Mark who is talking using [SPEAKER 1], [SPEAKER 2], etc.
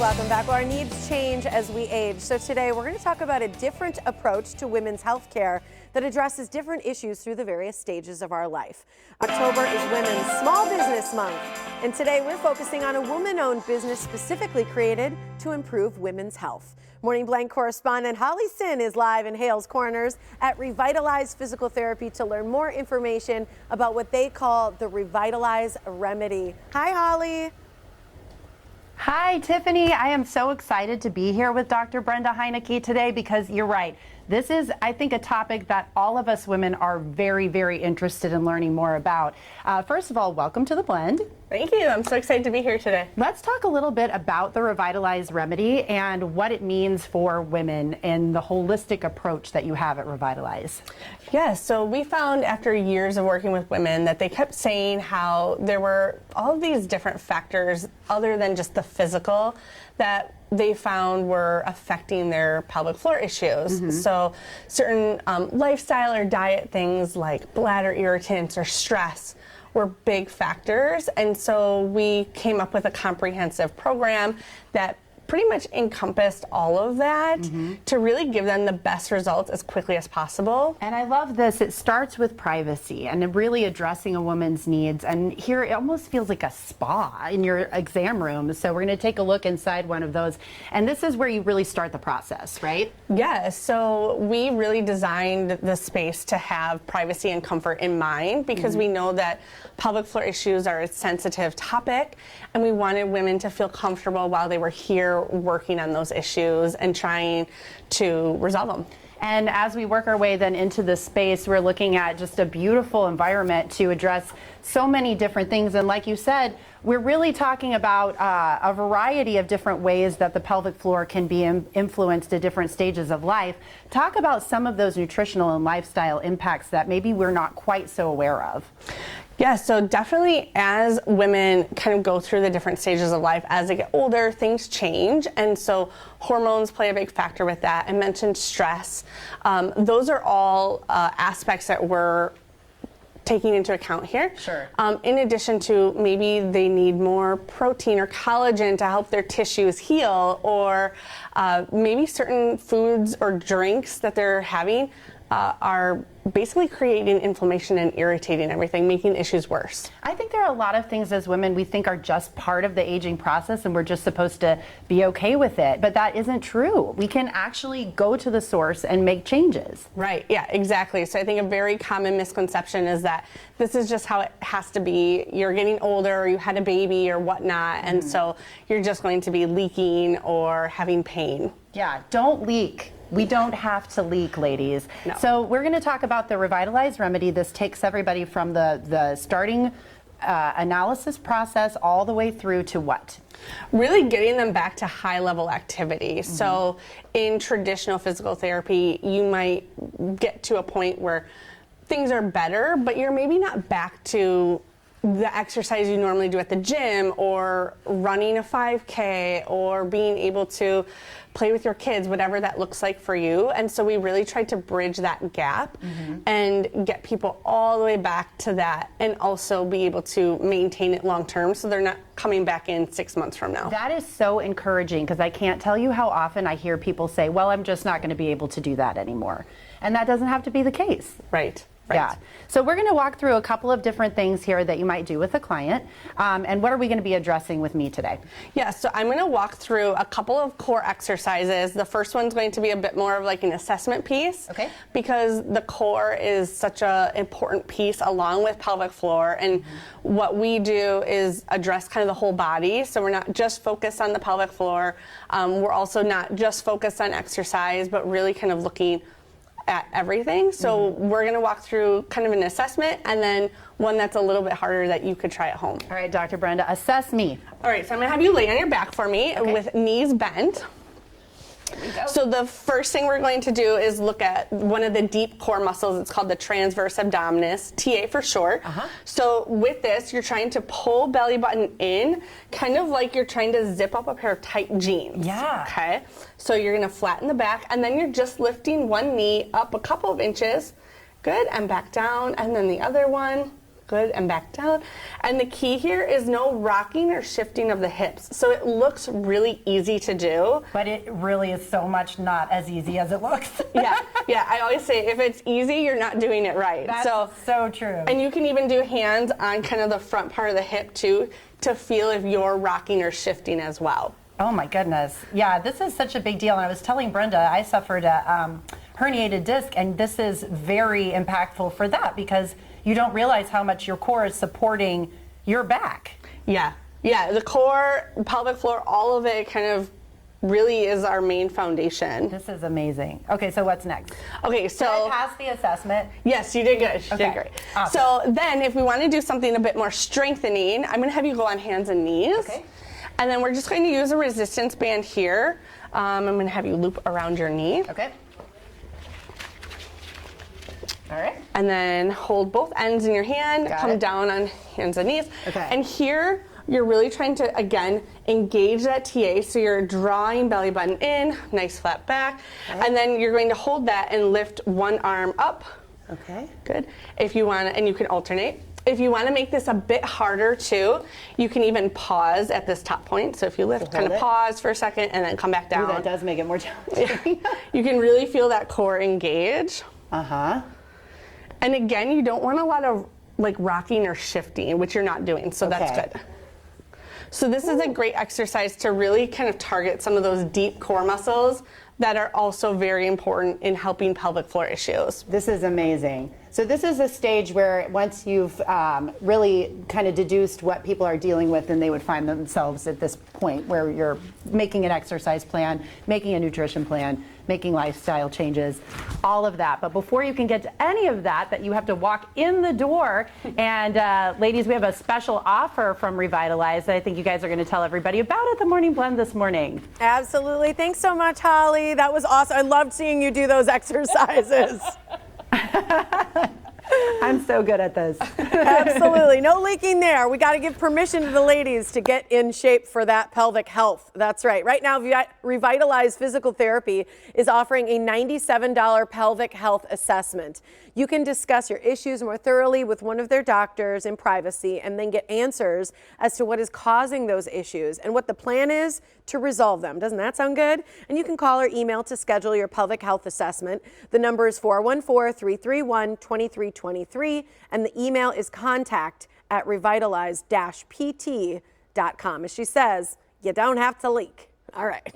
[SPEAKER 1] welcome back. Well, our needs change as we age. So today we're going to talk about a different approach to women's health care that addresses different issues through the various stages of our life. October is Women's Small Business Month, and today we're focusing on a woman-owned business specifically created to improve women's health. Morning Blank correspondent Holley is live in Hales Corners at Revitalize Physical Therapy to learn more information about what they call the Revitalized Remedy. Hi, Holley.
[SPEAKER 2] Hi, Tiffany. I am so excited to be here with Dr. Brenda Heinecke today because you're right. This is, I think, a topic that all of us women are very, very interested in learning more about. First of all, welcome to the blend.
[SPEAKER 3] Thank you. I'm so excited to be here today.
[SPEAKER 2] Let's talk a little bit about the Revitalized Remedy and what it means for women and the holistic approach that you have at Revitalize.
[SPEAKER 3] Yes, so we found after years of working with women that they kept saying how there were all of these different factors other than just the physical that they found were affecting their pelvic floor issues. So certain lifestyle or diet things like bladder irritants or stress were big factors, and so we came up with a comprehensive program that pretty much encompassed all of that to really give them the best results as quickly as possible.
[SPEAKER 2] And I love this. It starts with privacy and really addressing a woman's needs. And here it almost feels like a spa in your exam room. So we're going to take a look inside one of those. And this is where you really start the process, right?
[SPEAKER 3] Yes. So we really designed the space to have privacy and comfort in mind because we know that pelvic floor issues are a sensitive topic, and we wanted women to feel comfortable while they were here working on those issues and trying to resolve them.
[SPEAKER 2] And as we work our way then into this space, we're looking at just a beautiful environment to address so many different things. And like you said, we're really talking about a variety of different ways that the pelvic floor can be influenced at different stages of life. Talk about some of those nutritional and lifestyle impacts that maybe we're not quite so aware of.
[SPEAKER 3] Yeah, so definitely as women kind of go through the different stages of life, as they get older, things change. And so hormones play a big factor with that. I mentioned stress. Those are all aspects that we're taking into account here.
[SPEAKER 2] Sure.
[SPEAKER 3] In addition to maybe they need more protein or collagen to help their tissues heal, or maybe certain foods or drinks that they're having are basically creating inflammation and irritating everything, making issues worse.
[SPEAKER 2] I think there are a lot of things as women we think are just part of the aging process and we're just supposed to be okay with it, but that isn't true. We can actually go to the source and make changes.
[SPEAKER 3] Right, yeah, exactly. So I think a very common misconception is that this is just how it has to be. You're getting older, or you had a baby or whatnot, and so you're just going to be leaking or having pain.
[SPEAKER 2] Yeah, don't leak. We don't have to leak, ladies.
[SPEAKER 3] No.
[SPEAKER 2] So we're going to talk about the Revitalized Remedy. This takes everybody from the starting analysis process all the way through to what?
[SPEAKER 3] Really getting them back to high-level activity. So in traditional physical therapy, you might get to a point where things are better, but you're maybe not back to the exercise you normally do at the gym, or running a 5K, or being able to play with your kids, whatever that looks like for you. And so we really tried to bridge that gap and get people all the way back to that, and also be able to maintain it long term so they're not coming back in 6 months from now.
[SPEAKER 2] That is so encouraging, because I can't tell you how often I hear people say, well, I'm just not going to be able to do that anymore. And that doesn't have to be the case.
[SPEAKER 3] Right. Right.
[SPEAKER 2] Yeah. So we're going to walk through a couple of different things here that you might do with a client. And what are we going to be addressing with me today?
[SPEAKER 3] Yeah, so I'm going to walk through a couple of core exercises. The first one's going to be a bit more of like an assessment piece.
[SPEAKER 2] Okay.
[SPEAKER 3] Because the core is such an important piece along with pelvic floor. And what we do is address kind of the whole body. So we're not just focused on the pelvic floor. We're also not just focused on exercise, but really kind of looking at everything. So we're going to walk through kind of an assessment, and then one that's a little bit harder that you could try at home.
[SPEAKER 2] All right, Dr. Brenda, assess me.
[SPEAKER 3] All right, so I'm going to have you lay on your back for me with knees bent. So the first thing we're going to do is look at one of the deep core muscles. It's called the transverse abdominis, TA for short. So with this, you're trying to pull belly button in, kind of like you're trying to zip up a pair of tight jeans.
[SPEAKER 2] Yeah.
[SPEAKER 3] Okay. So you're going to flatten the back, and then you're just lifting one knee up a couple of inches. Good, and back down, and then the other one. Good, and back down. And the key here is no rocking or shifting of the hips. So it looks really easy to do.
[SPEAKER 2] But it really is so much not as easy as it looks.
[SPEAKER 3] Yeah, I always say if it's easy, you're not doing it right.
[SPEAKER 2] That's so true.
[SPEAKER 3] And you can even do hands on kind of the front part of the hip too to feel if you're rocking or shifting as well.
[SPEAKER 2] Oh my goodness. Yeah, this is such a big deal. And I was telling Brenda, I suffered a herniated disc, and this is very impactful for that because you don't realize how much your core is supporting your back.
[SPEAKER 3] Yeah, the core, pelvic floor, all of it kind of really is our main foundation.
[SPEAKER 2] This is amazing. Okay, so what's next?
[SPEAKER 3] Okay, so
[SPEAKER 2] did I pass the assessment?
[SPEAKER 3] Yes, you did good. You did great.
[SPEAKER 2] Awesome.
[SPEAKER 3] So then if we want to do something a bit more strengthening, I'm going to have you go on hands and knees.
[SPEAKER 2] Okay.
[SPEAKER 3] And then we're just going to use a resistance band here. I'm going to have you loop around your knee.
[SPEAKER 2] Okay. All right.
[SPEAKER 3] And then hold both ends in your hand, come down on hands and knees.
[SPEAKER 2] Okay.
[SPEAKER 3] And here, you're really trying to, again, engage that TA. So you're drawing belly button in, nice flat back. Okay. And then you're going to hold that and lift one arm up.
[SPEAKER 2] Okay.
[SPEAKER 3] Good. If you want to, and you can alternate. If you want to make this a bit harder too, you can even pause at this top point. So if you lift, kind of pause for a second and then come back down.
[SPEAKER 2] Ooh, that does make it more challenging.
[SPEAKER 3] You can really feel that core engage.
[SPEAKER 2] Uh-huh.
[SPEAKER 3] And again, you don't want a lot of like rocking or shifting, which you're not doing, so that's good. So this is a great exercise to really kind of target some of those deep core muscles that are also very important in helping pelvic floor issues.
[SPEAKER 2] This is amazing. So this is a stage where once you've really kind of deduced what people are dealing with, and they would find themselves at this point where you're making an exercise plan, making a nutrition plan, making lifestyle changes, all of that. But before you can get to any of that you have to walk in the door. And ladies, we have a special offer from Revitalize that I think you guys are going to tell everybody about at the Morning Blend this morning.
[SPEAKER 1] Absolutely. Thanks so much, Holly. That was awesome. I loved seeing you do those exercises.
[SPEAKER 2] I'm so good at this.
[SPEAKER 1] Absolutely. No leaking there. We got to give permission to the ladies to get in shape for that pelvic health. That's right. Right now, Revitalize Physical Therapy is offering a $97 pelvic health assessment. You can discuss your issues more thoroughly with one of their doctors in privacy and then get answers as to what is causing those issues and what the plan is to resolve them. Doesn't that sound good? And you can call or email to schedule your pelvic health assessment. The number is 414-331-2323 and the email is contact@revitalize-pt.com. As she says, you don't have to leak. All right.